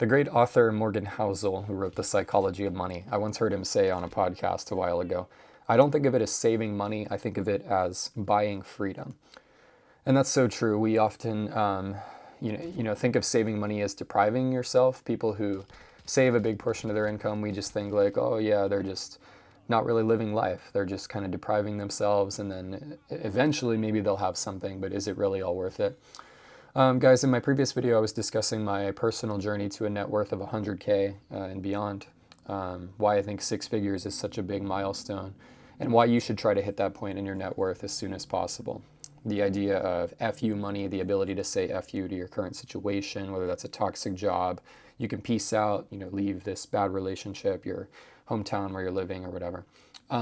The great author Morgan Housel, who wrote The Psychology of Money, I once heard him say on a podcast a while ago, I don't think of it as saving money, I think of it as buying freedom. And that's so true. We often, think of saving money as depriving yourself. People who save a big portion of their income, we just think like, oh yeah, they're just not really living life. They're just kind of depriving themselves, and then eventually maybe they'll have something, but is it really all worth it? Guys, in my previous video, I was discussing my personal journey to a net worth of 100K and beyond. Why I think six figures is such a big milestone, and why you should try to hit that point in your net worth as soon as possible. The idea of FU money, the ability to say FU to your current situation, whether that's a toxic job, you can peace out, leave this bad relationship, your hometown where you're living or whatever.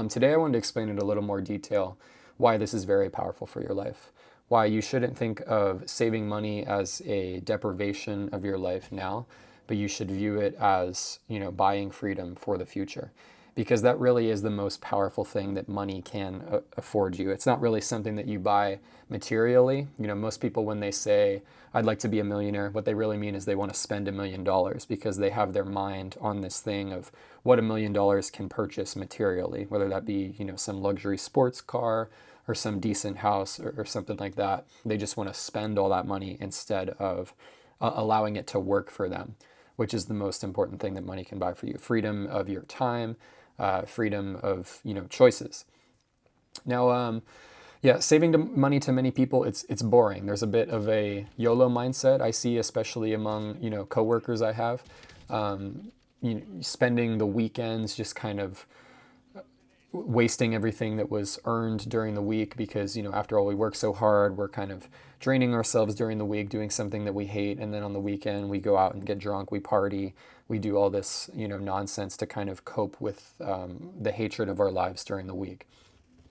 Today I wanted to explain in a little more detail why this is very powerful for your life. Why you shouldn't think of saving money as a deprivation of your life now, but you should view it as, buying freedom for the future. Because that really is the most powerful thing that money can afford you. It's not really something that you buy materially. Most people, when they say, I'd like to be a millionaire, what they really mean is they want to spend $1 million because they have their mind on this thing of what $1 million can purchase materially, whether that be, some luxury sports car or some decent house or something like that. They just want to spend all that money instead of allowing it to work for them, which is the most important thing that money can buy for you. Freedom of your time, freedom of choices. Now, saving money to many people, it's boring. There's a bit of a YOLO mindset I see, especially among coworkers I have. Spending the weekends just kind of wasting everything that was earned during the week because, after all, we work so hard, we're kind of draining ourselves during the week, doing something that we hate. And then on the weekend, we go out and get drunk, we party, we do all this, nonsense to kind of cope with the hatred of our lives during the week.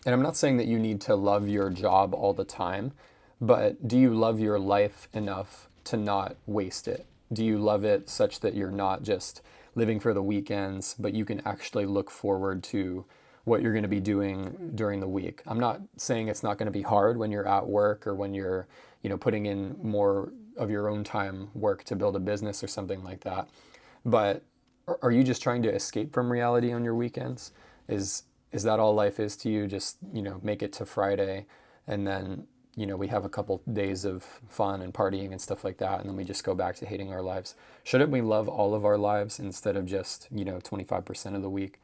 And I'm not saying that you need to love your job all the time, but do you love your life enough to not waste it? Do you love it such that you're not just living for the weekends, but you can actually look forward to what you're going to be doing during the week? I'm not saying it's not going to be hard when you're at work or when you're, putting in more of your own time work to build a business or something like that. But are you just trying to escape from reality on your weekends? Is that all life is to you? Just, make it to Friday and then, we have a couple days of fun and partying and stuff like that, and then we just go back to hating our lives. Shouldn't we love all of our lives instead of just, 25% of the week?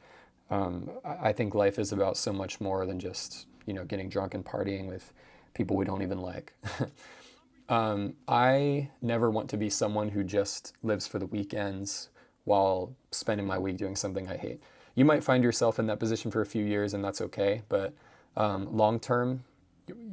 I think life is about so much more than just, getting drunk and partying with people we don't even like. I never want to be someone who just lives for the weekends while spending my week doing something I hate. You might find yourself in that position for a few years, and that's okay, but long term,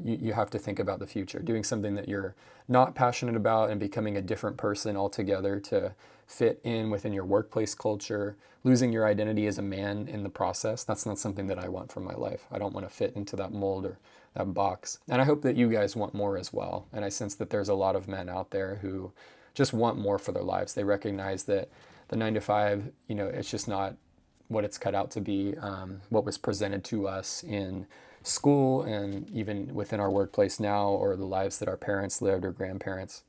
you have to think about the future, doing something that you're not passionate about and becoming a different person altogether to fit in within your workplace culture, losing your identity as a man in the process. That's not something that I want for my life. I don't want to fit into that mold or that box. And I hope that you guys want more as well. And I sense that there's a lot of men out there who just want more for their lives. They recognize that the 9 to 5, it's just not what it's cut out to be, what was presented to us in school and even within our workplace now, or the lives that our parents lived or grandparents.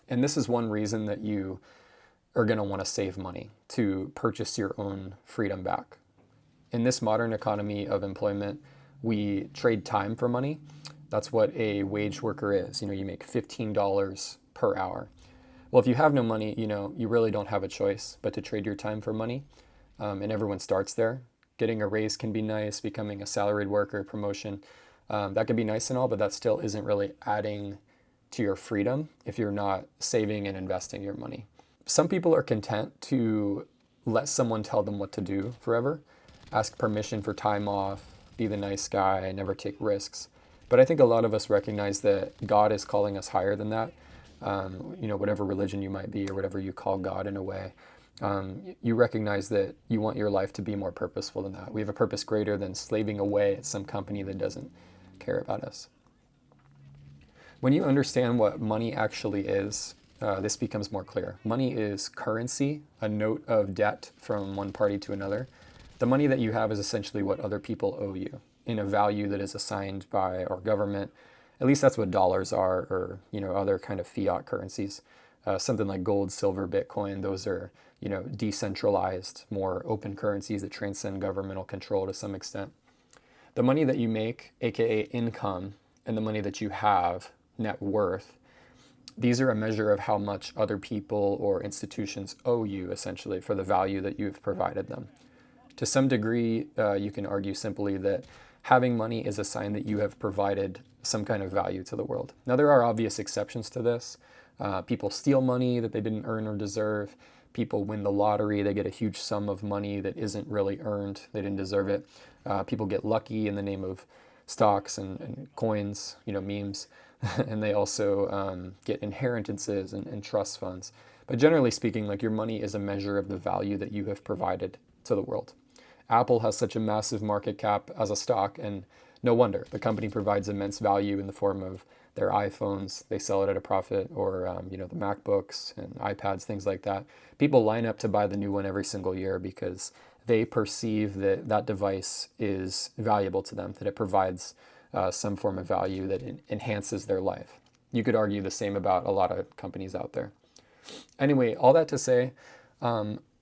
And this is one reason that you are going to want to save money to purchase your own freedom back. In this modern economy of employment, we trade time for money. That's what a wage worker is. You make $15 per hour. Well, if you have no money, you really don't have a choice but to trade your time for money. And everyone starts there. Getting a raise can be nice, becoming a salaried worker, promotion, that can be nice and all, but that still isn't really adding to your freedom if you're not saving and investing your money. Some people are content to let someone tell them what to do forever, ask permission for time off, be the nice guy, never take risks. But I think a lot of us recognize that God is calling us higher than that. Whatever religion you might be or whatever you call God in a way. You recognize that you want your life to be more purposeful than that. We have a purpose greater than slaving away at some company that doesn't care about us. When you understand what money actually is, this becomes more clear. Money is currency, a note of debt from one party to another. The money that you have is essentially what other people owe you in a value that is assigned by our government. At least that's what dollars are, or other kind of fiat currencies. Something like gold, silver, Bitcoin, those are, decentralized, more open currencies that transcend governmental control to some extent. The money that you make, aka income, and the money that you have, net worth, these are a measure of how much other people or institutions owe you, essentially, for the value that you've provided them. To some degree, you can argue simply that having money is a sign that you have provided some kind of value to the world. Now, there are obvious exceptions to this. People steal money that they didn't earn or deserve. People win the lottery, they get a huge sum of money that isn't really earned, they didn't deserve it. People get lucky in the name of stocks and coins, memes, and they also get inheritances and trust funds. But generally speaking, like, your money is a measure of the value that you have provided to the world. Apple has such a massive market cap as a stock, and no wonder. The company provides immense value in the form of their iPhones. They sell it at a profit, or the MacBooks and iPads, things like that. People line up to buy the new one every single year because they perceive that that device is valuable to them, that it provides some form of value that enhances their life. You could argue the same about a lot of companies out there. Anyway, all that to say,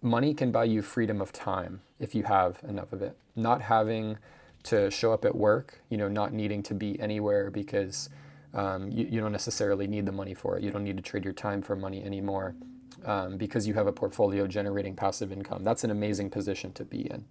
money can buy you freedom of time if you have enough of it. Not having to show up at work, not needing to be anywhere because you don't necessarily need the money for it. You don't need to trade your time for money anymore because you have a portfolio generating passive income. That's an amazing position to be in.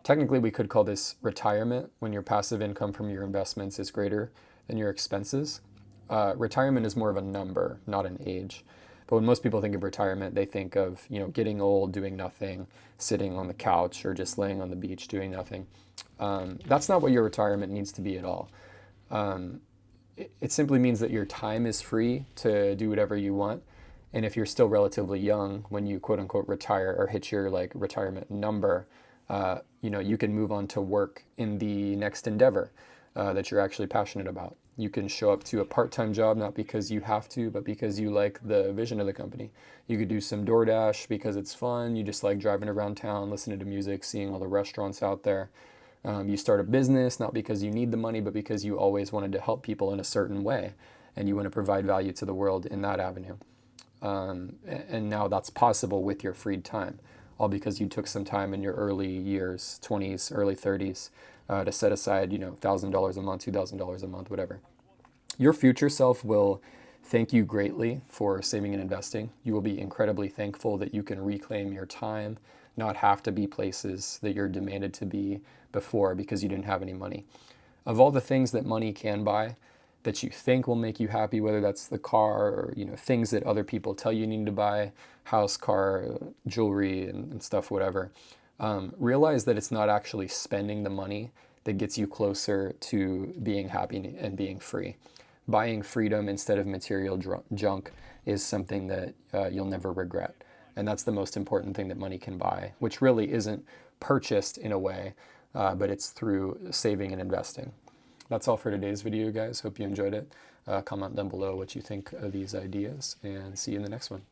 Technically, we could call this retirement when your passive income from your investments is greater than your expenses. Retirement is more of a number, not an age. But when most people think of retirement, they think of, getting old, doing nothing, sitting on the couch, or just laying on the beach doing nothing. That's not what your retirement needs to be at all. It simply means that your time is free to do whatever you want. And if you're still relatively young, when you quote unquote retire or hit your retirement number, you can move on to work in the next endeavor that you're actually passionate about. You can show up to a part-time job, not because you have to, but because you like the vision of the company. You could do some DoorDash because it's fun. You just like driving around town, listening to music, seeing all the restaurants out there. You start a business, not because you need the money, but because you always wanted to help people in a certain way, and you want to provide value to the world in that avenue. And now that's possible with your freed time, all because you took some time in your early years, 20s, early 30s, to set aside, $1,000 a month, $2,000 a month, whatever. Your future self will thank you greatly for saving and investing. You will be incredibly thankful that you can reclaim your time, not have to be places that you're demanded to be before because you didn't have any money. Of all the things that money can buy that you think will make you happy, whether that's the car or things that other people tell you need to buy, house, car, jewelry, and stuff, whatever, realize that it's not actually spending the money that gets you closer to being happy and being free. Buying freedom instead of material junk is something that you'll never regret. And that's the most important thing that money can buy, which really isn't purchased in a way, but it's through saving and investing. That's all for today's video, guys. Hope you enjoyed it. Comment down below what you think of these ideas, and see you in the next one.